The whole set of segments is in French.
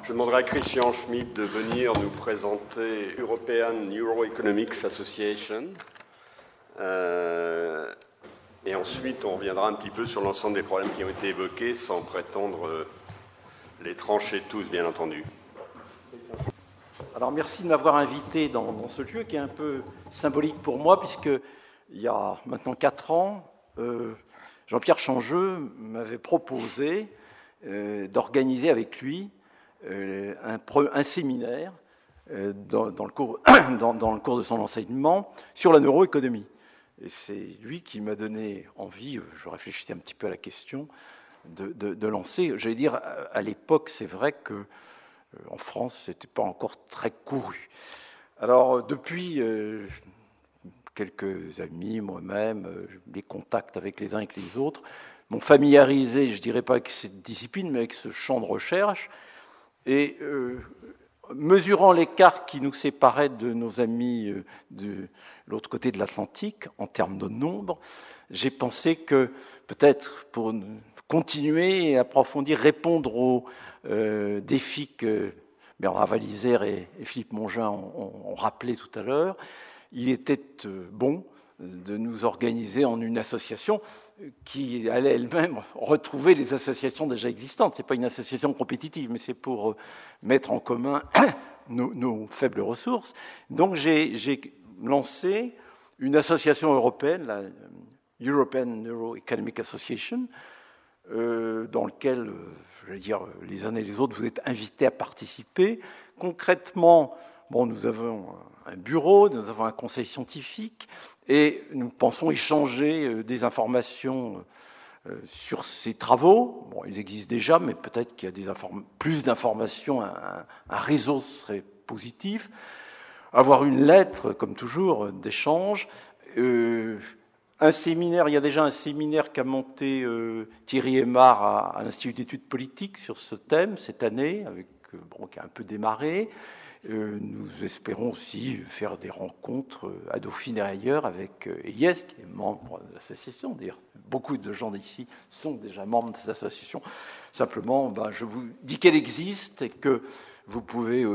Je demanderai à Christian Schmidt de venir nous présenter European Neuroeconomics Association. Et ensuite, on reviendra un petit peu sur l'ensemble des problèmes qui ont été évoqués, sans prétendre les trancher tous, bien entendu. Alors, merci de m'avoir invité dans ce lieu qui est un peu symbolique pour moi, puisque il y a maintenant 4 ans, Jean-Pierre Changeux m'avait proposé d'organiser avec lui un séminaire dans le cours de son enseignement sur la neuroéconomie. Et c'est lui qui m'a donné envie, je réfléchissais un petit peu à la question, de lancer. J'allais dire, à l'époque, c'est vrai que en France, ce n'était pas encore très couru. Alors, depuis quelques amis, moi-même, les contacts avec les uns et avec les autres, m'ont familiarisé, je ne dirais pas avec cette discipline, mais avec ce champ de recherche. Et mesurant l'écart qui nous séparait de nos amis de l'autre côté de l'Atlantique, en termes de nombre, j'ai pensé que peut-être pour continuer et approfondir, répondre aux défis que Bernard Valisère et Philippe Mongin ont rappelé tout à l'heure, il était bon de nous organiser en une association qui allait elle-même retrouver les associations déjà existantes. Ce n'est pas une association compétitive, mais c'est pour mettre en commun nos faibles ressources. Donc j'ai lancé une association européenne, la European Neuroeconomic Association, dans laquelle, je vais dire, les uns et les autres, vous êtes invités à participer. Concrètement, nous avons un bureau, nous avons un conseil scientifique, et nous pensons échanger des informations sur ces travaux. Ils existent déjà, mais peut-être qu'il y a plus d'informations, un réseau serait positif. Avoir une lettre, comme toujours, d'échange. Un séminaire, il y a déjà un séminaire qu'a monté Thierry Aymar à l'Institut d'études politiques sur ce thème cette année, qui a un peu démarré. Nous espérons aussi faire des rencontres à Dauphine et ailleurs avec Eliès, qui est membre de l'association. D'ailleurs, beaucoup de gens d'ici sont déjà membres de cette association. Simplement, je vous dis qu'elle existe et que vous pouvez,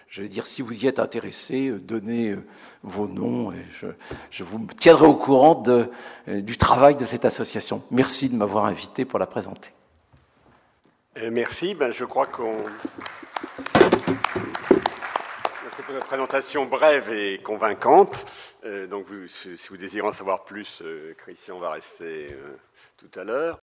j'allais dire, si vous y êtes intéressé, donner vos noms et je vous tiendrai au courant du travail de cette association. Merci de m'avoir invité pour la présenter. Merci. Je crois qu'on... C'est pour une présentation brève et convaincante. Donc, si vous désirez en savoir plus, Christian va rester tout à l'heure.